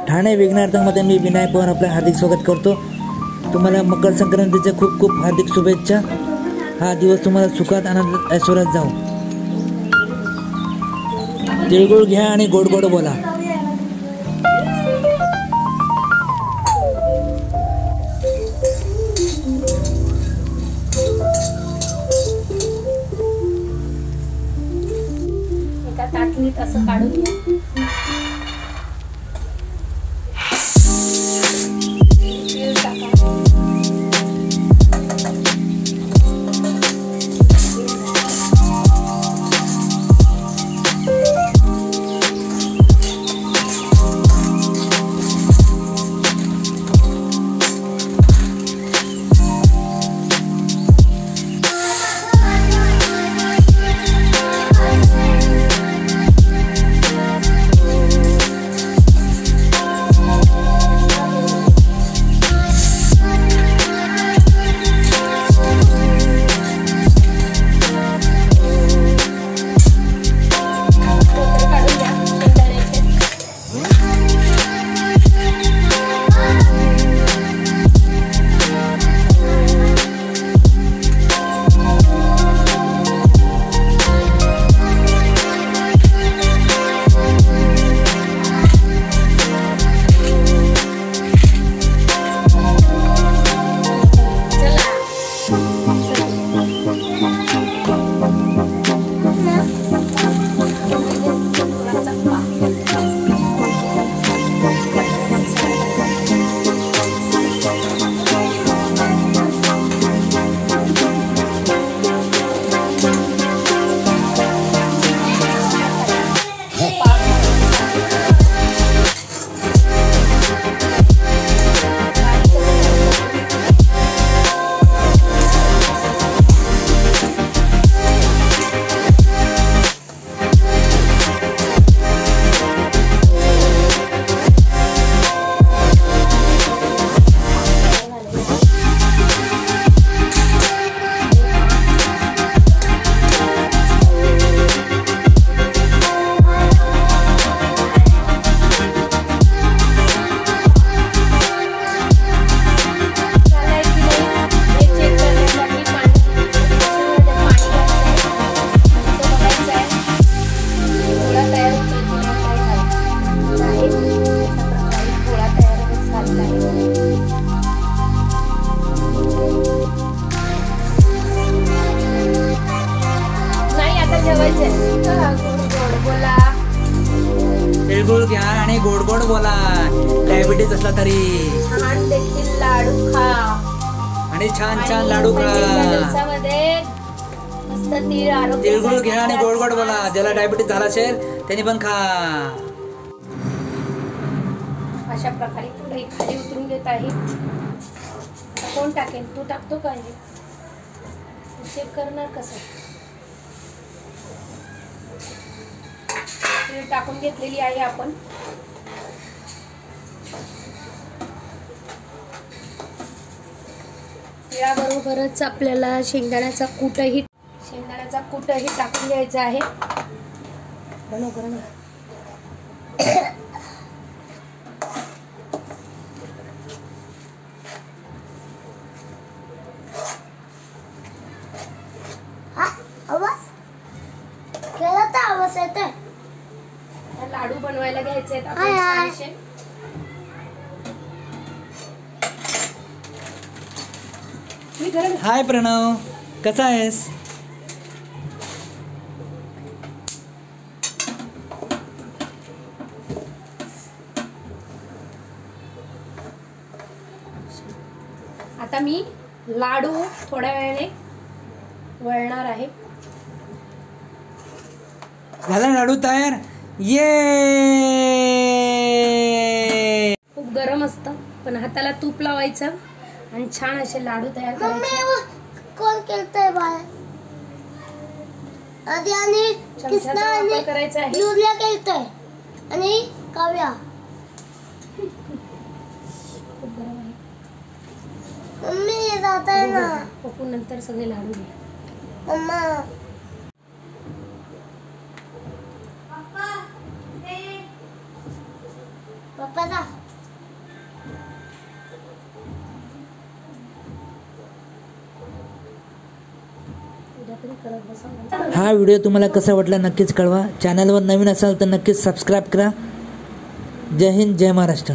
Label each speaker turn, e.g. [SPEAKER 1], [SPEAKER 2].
[SPEAKER 1] ठाणे विघ्नार्थकमध्ये मी विनायक पवार आपलं हार्दिक स्वागत करतो। तुम्हाला मकर संक्रांतीच्या खूप खूप हार्दिक शुभेच्छा। हा दिवस तुम्हाला सुखात आनंदात ऐश्वर्यात जाओ। तिळगुळ घ्या आणि गोड गोड बोला।
[SPEAKER 2] एका ताटलीत असं काढून घ्या।
[SPEAKER 1] तिळगुळ घ्या आणि गोड गोड बोला। डायबिटीज असला तरी
[SPEAKER 2] छान देखील लाडू खा
[SPEAKER 1] आणि छान छान लाडू खा।
[SPEAKER 2] मस्त तीळ आरोग्य।
[SPEAKER 1] तिळगुळ घ्या आणि गोड गोड बोला। ज्याला डायबिटीज झाला असेल त्यांनी पण खा।
[SPEAKER 2] अशा प्रकारे थोडी खाली उतरून घेत आहे। कोण टाकेल? तू टाकतो का? चेक करणार कसं? तीळ टाकून घेतलेली आहे आपण। तिळाबरोबरच आपल्याला शेंगदाण्याचा कूटही टाकून घ्यायचा आहे। लाडू बनवायला घ्यायचे आहेत आपण।
[SPEAKER 1] हाय प्रणव, कसा आहेस?
[SPEAKER 2] आता मी लाडू थोड्या वेळाने वळणार आहे।
[SPEAKER 1] झाला लाडू तयार? ये
[SPEAKER 2] खूप गरम असतं पण हाताला तूप लावायचं आणि छान असे लाडू तयार करायचे।
[SPEAKER 3] कोण केलतंय बाय? आधी आणि
[SPEAKER 2] कृष्णा आणि करायचं आहे।
[SPEAKER 3] युरिया केलतंय आणि काव्या।
[SPEAKER 2] खूप गरम आहे।
[SPEAKER 3] मम्मी जात आहे ना।
[SPEAKER 2] पकून नंतर सगळे लाडू घे।
[SPEAKER 3] मम्मा पप्पा
[SPEAKER 2] भाकरी करत बसा.
[SPEAKER 1] हा व्हिडिओ तुम्हाला कसा वाटला नक्कीच कळवा. चॅनलवर नवीन असाल तर नक्कीच सबस्क्राईब करा. जय हिंद, जय महाराष्ट्र.